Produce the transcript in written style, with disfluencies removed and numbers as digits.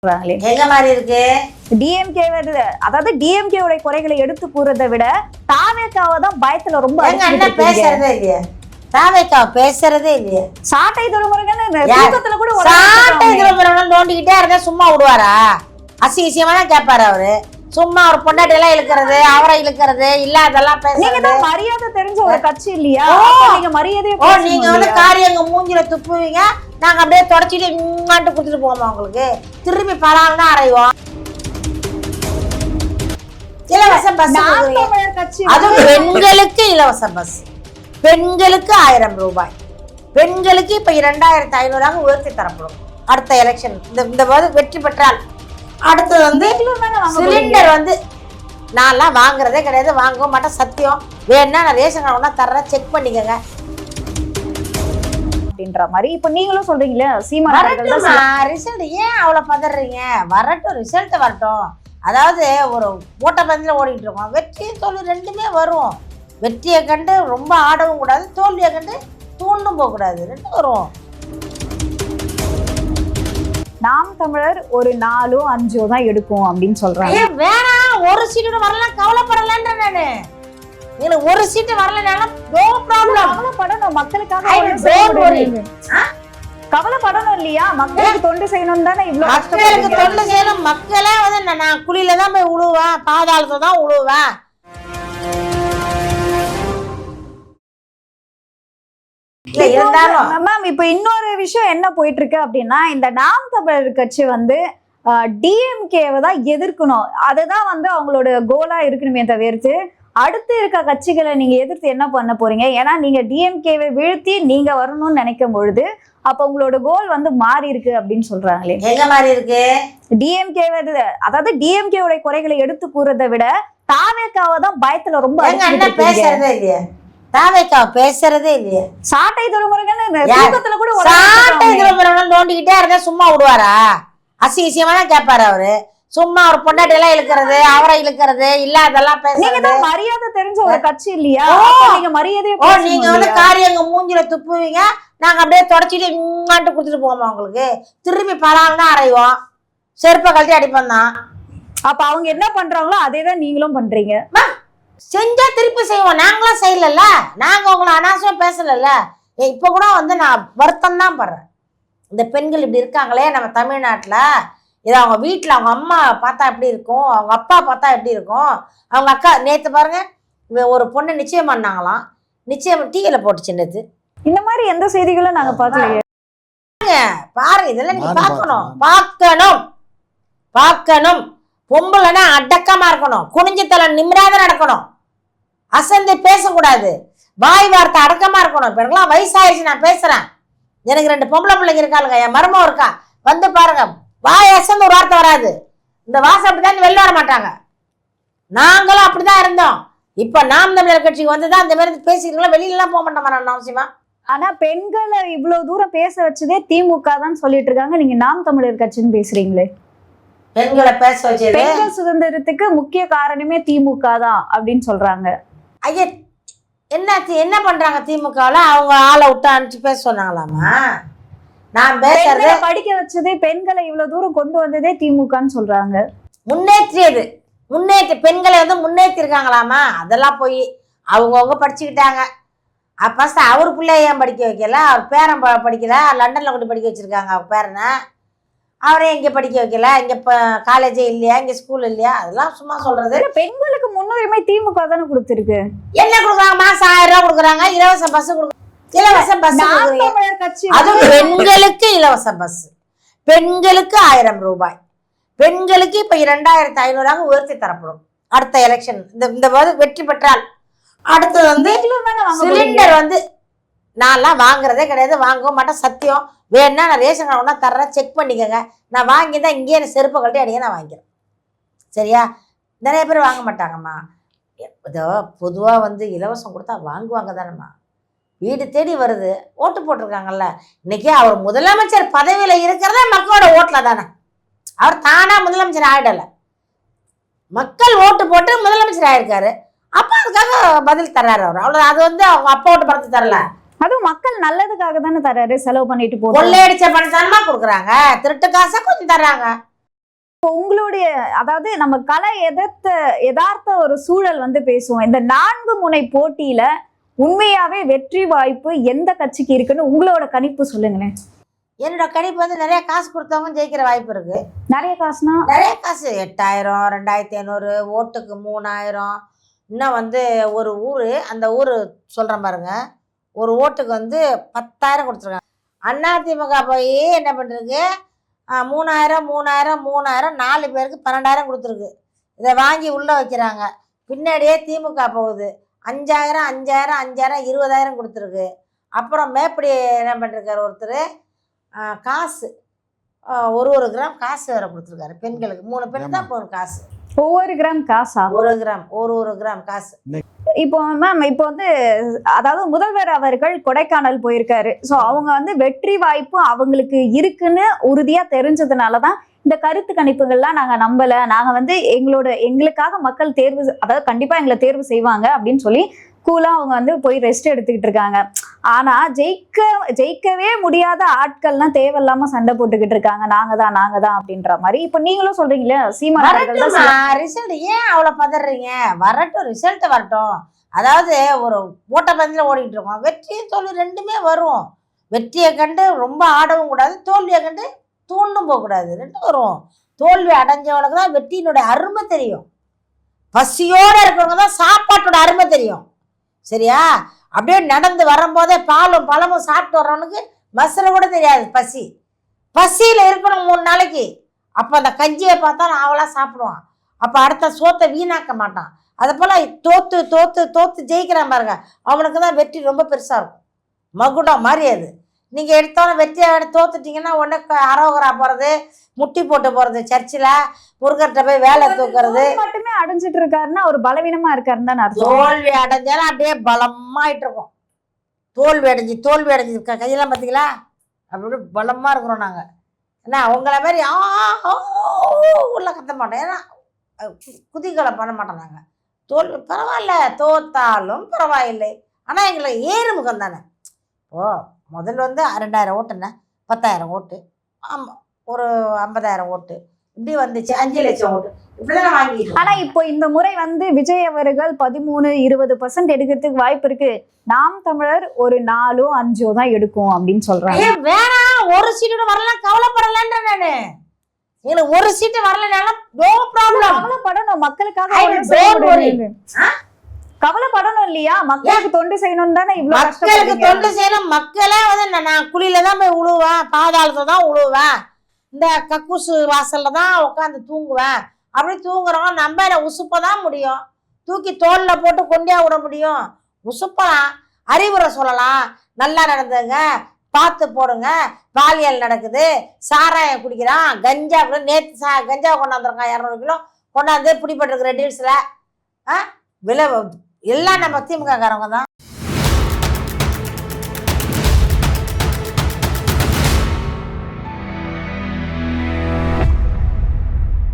எங்க மாதிரி இருக்கு டிஎம்கே அதாவது டிஎம்கே உடைய குறைகளை எடுத்து கூறதை விட தாவேக்காவை தான் பயத்துல ரொம்ப அண்ணன் பேசுறதே இல்லையா தாவேக்காவை பேசுறதே இல்லையா சாட்டை துறைமுருகன் கூட சாட்டை துறைமுருகன் நோண்டிக்கிட்டே இருந்தா சும்மா விடுவாரா அசிங்கமா தான் கேட்பாரு அவரு சும்மா ஒரு பொண்டாட்டி எல்லாம் இழுக்கிறது அவரை இழுக்கிறது இல்லாதெல்லாம் பேசுறது மரியாதை தெரிஞ்ச ஒரு கட்சி இல்லையா நீங்க மரியாதை நீங்க வந்து காரியங்க மூஞ்சில துப்புவீங்க நாங்க அப்படியே தொடச்சிட்டு இம்மாட்டு கொடுத்துட்டு போவோம் உங்களுக்கு திருப்பி பலால்னா அறைவோம் இலவச பஸ் அது பெண்களுக்கு இலவச பஸ் பெண்களுக்கு 1000 ரூபாய் பெண்களுக்கு இப்ப 2500 உயர்த்தி தரப்படும் அடுத்த எலெக்ஷன் இந்த வெற்றி பெற்றால் அடுத்தது வந்து சிலிண்டர் வந்து நான்லாம் வாங்குறதே கிடையாது வாங்கவும் மாட்டேன் சத்தியம் வேணா நான் ரேஷன் கார்டு ஒன்றா தர்றேன் செக் பண்ணிக்கங்க அப்படின்ற மாதிரி இப்ப நீங்களும் சொல்றீங்களே சீமா ரிசல்ட் ஏன் அவ்வளவு பதறீங்க வரட்டும் ரிசல்ட் வரட்டும் அதாவது ஒரு ஓட்டப்பந்தல ஓடிட்டு இருக்கோம் வெற்றி தோல்வி ரெண்டுமே வரும் வெற்றியை கண்டு ரொம்ப ஆடவும் கூடாது தோல்வியை கண்டு தூண்டும் போக கூடாது ரெண்டும் வரும் நாம் தமிழர் ஒரு 4 5 தான் எடுக்கும் அப்படின்னு சொல்றாங்க வேணாம் ஒரு சீட்டு வரலாம் கவலைப்படலன்ற நானு எனக்கு ஒரு சீட்டு வரலனாலும் நோ ப்ராப்ளம் கவலைப்படணும் மக்களுக்காக கவலைப்படணும் இல்லையா மக்களுக்கு தொண்டு செய்யணும் தானே இவ்வளவு மக்களுக்கு தொண்டு செய்யணும் மக்களே வந்து நான் குழியில தான் போய் உழுவேன் பாதாளத்தை தான் உழுவேன் மேம் இப்ப இன்னொரு விஷயம் என்ன போயிட்டு இருக்கு அப்படின்னா இந்த நாம் தமிழர் கட்சி வந்து டிஎம்கேவை தான் எதிர்க்கணும் அதுதான் வந்து அவங்களோட கோலா இருக்கணுமே தவிர்த்து அடுத்து இருக்க கட்சிகளை நீங்க எதிர்த்து என்ன பண்ண போறீங்க ஏன்னா நீங்க டிஎம்கேவை வீழ்த்தி நீங்க வரணும்னு நினைக்கும் பொழுது அப்ப உங்களோட கோல் வந்து மாறி இருக்கு அப்படின்னு சொல்றாங்களே எங்க மாறி இருக்கு டிஎம்கேவை அதாவது டிஎம்கே உடைய குறைகளை எடுத்து கூறதை விட தாவேக்காவை தான் பயத்துல ரொம்ப பேசுறதே இல்லையா தாவேக்காவை பேசுறதே இல்லையா சாட்டை துறைமுருகன் கூட சாட்டை துறைமுருகன் நோண்டிக்கிட்டே இருந்தா சும்மா விடுவாரா அசிங்கமா தான் கேட்பாரு அவரு சும்மா ஒரு பொண்டாட்டி எல்லாம் இழுக்கிறது அவரை இழுக்கிறது இல்லாதெல்லாம் பேசுறது மரியாதை தெரிஞ்ச ஒரு கட்சி இல்லையா நீங்க மரியாதை நீங்க வந்து காரியங்க மூஞ்சில துப்புவீங்க நாங்க அப்படியே தொடச்சிட்டு இம்மாட்டு கொடுத்துட்டு போவோம் உங்களுக்கு திருப்பி பலால்னா அறைவோம் செருப்பை கழட்டி அடிப்போம் தான் அப்ப அவங்க என்ன பண்றாங்களோ அதே தான் நீங்களும் பண்றீங்க செஞ்சா திருப்பி செய்வோம் நாங்களாம் செய்யல நாங்க உங்களை அனாவசியம் பேசல இப்ப கூட வந்து நான் வருத்தம் தான் படுறேன் இந்த பெண்கள் இப்படி இருக்காங்களே நம்ம தமிழ்நாட்டுல இதை அவங்க வீட்டுல அவங்க அம்மா பார்த்தா எப்படி இருக்கும் அவங்க அப்பா பார்த்தா எப்படி இருக்கும் அவங்க அக்கா நேத்து பாருங்க ஒரு பொண்ணை நிச்சயம் பண்ணாங்களாம் நிச்சயம் டீல போட்டுச்சு நேத்து இந்த மாதிரி எந்த செய்திகளும் நாங்க பார்க்கலையே பாருங்க இதெல்லாம் நீங்க பார்க்கணும் பொம்பளைனா அடக்கமா இருக்கணும் குனிஞ்சு தலை நிம்மராத நடக்கணும் அசந்து பேசக்கூடாது வாய் வார்த்தை அடக்கமா இருக்கணும் இப்ப எனக்குலாம் வயசாயிருச்சு நான் பேசுறேன் எனக்கு 2 பொம்பளை பிள்ளைங்க இருக்காளுங்க என் மருமம் இருக்கா வந்து பாருங்க வாய் அசந்து ஒரு வார்த்தை வராது இந்த வாசம் அப்படிதான் வெளில வர மாட்டாங்க நாங்களும் அப்படிதான் இருந்தோம் இப்ப நாம் தமிழர் கட்சிக்கு வந்துதான் இந்த மாதிரி பேசிக்கலாம் வெளியில எல்லாம் போக மாட்டோமா நான் அவசியமா ஆனா பெண்களை இவ்வளவு தூரம் பேச வச்சதே திமுக தான் சொல்லிட்டு இருக்காங்க நீங்க நாம் தமிழர் கட்சின்னு பேசுறீங்களே பெண்களை பேச வச்சது பெண்கள் சுதந்திரத்துக்கு முக்கிய காரணமே திமுக தான் அப்படின்னு சொல்றாங்க ஐயா என்ன பண்றாங்க திமுகவில் அவங்க ஆளை விட்டு அனுப்பிச்சு பேச சொன்னாங்களாமா நான் பேசுறது படிக்க வச்சதே பெண்களை இவ்வளவு தூரம் கொண்டு வந்ததே திமுகன்னு சொல்றாங்க முன்னேற்றி பெண்களை வந்து முன்னேற்றி இருக்காங்களாமா அதெல்லாம் போய் அவங்கவுங்க படிச்சுக்கிட்டாங்க அப்ப அவர் பிள்ளைய ஏன் படிக்க வைக்கல அவர் பேரன் படிக்கல லண்டன்ல கொண்டு படிக்க வச்சிருக்காங்க அவர் பேரனை அவரே இங்க படிக்க வைக்கல இங்க காலேஜே இல்லையா இங்க ஸ்கூல் இல்லையா அதெல்லாம் சும்மா சொல்றது பெண்களுக்கு முன்னுரிமை திமுக தானே கொடுத்துருக்கு என்ன கொடுக்குறாங்க மாசம் 1000 ரூபாய் கொடுக்குறாங்க இலவச பஸ் இலவச பஸ் அது பெண்களுக்கு இலவச பஸ் பெண்களுக்கு 1000 ரூபாய் பெண்களுக்கு இப்ப 2500 உயர்த்தி தரப்படும் அடுத்த எலெக்ஷன் இந்த வெற்றி பெற்றால் அடுத்தது வந்து சிலிண்டர் வந்து நான்லாம் வாங்குறதே கிடையாது வாங்கவும் மாட்டேன் சத்தியம் வேணா நான் ரேஷன் கார்டு ஒன்றா தர்றேன் செக் பண்ணிக்கங்க நான் வாங்கி தான் இங்கேயே எனக்கு செருப்பை கழட்டி அடிக்க நான் வாங்கிக்கிறேன் சரியா நிறைய பேர் வாங்க மாட்டாங்கம்மா இதோ பொதுவாக வந்து இலவசம் கொடுத்தா வாங்குவாங்க தானேம்மா வீடு தேடி வருது ஓட்டு போட்டிருக்காங்கல்ல இன்னைக்கு அவர் முதலமைச்சர் பதவியில் இருக்கிறதே மக்களோட ஓட்டில் தானே அவர் தானா முதலமைச்சர் ஆகிடலை மக்கள் ஓட்டு போட்டு முதலமைச்சர் ஆயிருக்காரு அப்போ அதுக்காக பதில் தர்றாரு அவர் அவ்வளோ அது வந்து அவங்க அப்பா ஓட்டு படத்து தரல அதுவும் மக்கள் நல்லதுக்காக தானே தர்றாரு செலவு பண்ணிட்டு கொள்ளையடிச்ச பணம் தானமா கொடுக்குறாங்க திருட்டு காசை கொஞ்சம் தர்றாங்க இப்போ உங்களுடைய அதாவது நம்ம கலை யதார்த்த ஒரு சூழல் வந்து பேசுவோம். இந்த 4 முனை போட்டியில உண்மையாவே வெற்றி வாய்ப்பு எந்த கட்சிக்கு இருக்குன்னு உங்களோட கணிப்பு சொல்லுங்களேன். என்னோட கணிப்பு வந்து நிறைய காசு கொடுத்தவங்க ஜெயிக்கிற வாய்ப்பு இருக்கு. நிறைய காசுனா நிறைய காசு 8000 2500 ஓட்டுக்கு 3000. இன்னும் வந்து ஒரு ஊர், அந்த ஊர் சொல்கிறேன் பாருங்க, ஒரு ஓட்டுக்கு வந்து 10,000 கொடுத்துருக்காங்க. அதிமுக போய் என்ன பண்ணுறது, 3000 4 பேருக்கு 12,000 கொடுத்துருக்கு. இதை வாங்கி உள்ளே வைக்கிறாங்க. பின்னாடியே திமுக போகுது 5000 20,000 கொடுத்துருக்கு. அப்புறம் மேப்படி என்ன பண்ணிருக்காரு ஒருத்தர், காசு ஒரு கிராம் காசு வேற கொடுத்துருக்காரு பெண்களுக்கு. 3 பெண் தான் போகும் காசு. ஒவ்வொரு கிராம் காசா? ஒரு கிராம் காசு. இப்போ மேம், இப்போ வந்து அதாவது முதல்வர் அவர்கள் கொடைக்கானல் போயிருக்காரு. ஸோ அவங்க வந்து வெற்றி வாய்ப்பு அவங்களுக்கு இருக்குன்னு உறுதியா தெரிஞ்சதுனாலதான் இந்த கருத்து கணிப்புகள்லாம் நாங்க நம்பல, நாங்க வந்து எங்களுக்காக மக்கள் தேர்வு, அதாவது கண்டிப்பா எங்களை தேர்வு செய்வாங்க அப்படின்னு சொல்லி கூலா அவங்க வந்து போய் ரெஸ்ட் எடுத்துக்கிட்டு இருக்காங்க. ஆனா ஜெயிக்கவே முடியாத ஆட்கள்லாம் தேவையில்லாம சண்டை போட்டுக்கிட்டு இருக்காங்க, நாங்க தான் அப்படின்ற மாதிரி. இப்ப நீங்களும் சொல்றீங்களே சீமான் ரிசல்ட் ஏன் அவ்வளவு பதறீங்க? வரட்டும், ரிசல்ட் வரட்டும். அதாவது ஒரு ஓட்டப்பந்தயத்துல ஓடிக்கிட்டு இருக்கோம், வெற்றியும் தோல்வி ரெண்டுமே வரும். வெற்றியை கண்டு ரொம்ப ஆடவும் கூடாது, தோல்வியை கண்டு தூண்டும் போகக்கூடாது, ரெண்டும் வரும். தோல்வி அடைஞ்சவனுக்கு தான் வெற்றியினுடைய அருமை தெரியும். பசியோட இருக்கிறவங்க தான் சாப்பாட்டோட அருமை தெரியும். சரியா? அப்படியே நடந்து வரும்போதே பாலும் பழமும் சாப்பிட்டு வர்றவனுக்கு மசுரை கூட தெரியாது பசியில் இருக்கணும் 3 நாளைக்கு. அப்போ அந்த கஞ்சியை பார்த்தா அவளா சாப்பிடுவான். அப்போ அடுத்த சோத்தை வீணாக்க மாட்டான். அதை போல் தோத்து ஜெயிக்கிறான் பாருங்க, அவனுக்கு தான் வெற்றி ரொம்ப பெருசாக இருக்கும். மகுடம் மாதிரி அது. நீங்கள் எடுத்தோன்னே வெற்றியை தோத்துட்டீங்கன்னா உடனே அரோகரா போகிறது, முட்டி போட்டு போகிறது, சர்ச்சில் முருகர்கிட்ட போய் வேலை தூக்குறது மட்டுமே அடைஞ்சிட்டு இருக்காருன்னா ஒரு பலவீனமா இருக்காருன்னு தான் அர்த்தம். தோல்வி அடைஞ்சாலும் அப்படியே பலமாயிட்டு இருக்கும். தோல்வி அடைஞ்சு கையெல்லாம் பார்த்தீங்களா, அப்படி பலமாக இருக்கிறோம் நாங்கள். ஏன்னா அவங்கள மாதிரி உள்ள கத்த மாட்டோம், ஏன்னா குதிகளை பண்ண மாட்டோம் நாங்கள். தோல்வி பரவாயில்ல, தோத்தாலும் பரவாயில்லை, ஆனால் எங்களுக்கு ஏறுமுகம் தானே. முதல்ல வந்து 2000 ஓட்டுன்னா 10,000 ஓட்டு, ஒரு 50,000 ஓட்டு, இப்படி வந்துச்சு 5 லட்சம் ஓட்டு, இப்படிதான் வாங்கிட்டு. ஆனா இப்போ இந்த முறை வந்து விஜய் அவர்கள் 13-20% எடுக்கிறதுக்கு வாய்ப்பு இருக்கு. நாம் தமிழர் ஒரு 4-5 தான் எடுக்கும் அப்படின்னு சொல்றாங்க. வேணாம், ஒரு சீட்டு வரலாம், கவலைப்படலன்ற நானு. எனக்கு ஒரு சீட்டு வரலனாலும் நோ ப்ராப்ளம். கவலைப்படணும், மக்களுக்காக கவலைப்படணும் இல்லையா? மக்களுக்கு தொண்டு செய்யணும் தானே. மக்களுக்கு தொண்டு செய்யணும். மக்களே வந்து நான் குழியில தான் போய் உழுவேன், பாதாளத்துல தான் உழுவேன், இந்த கக்கூசு வாசல்ல தான் உட்காந்து தூங்குவேன். அப்படி தூங்குறவங்க நம்ம உசுப்பதான் முடியும், தூக்கி தோல்ல போட்டு கொண்டே விட முடியும்? உசுப்பலாம், அறிவுரை சொல்லலாம், நல்லா நடந்துங்க, பார்த்து போடுங்க, பாலியல் நடக்குது, சாராயம் குடிக்கிறான், கஞ்சா கூட நேற்று கஞ்சா கொண்டாந்துருக்கான் 200 கிலோ கொண்டாந்து பிடிப்பட்டிருக்கிற டீல்ஸில். விலை எல்லாம் நம்ம திமுக காரங்க தான்.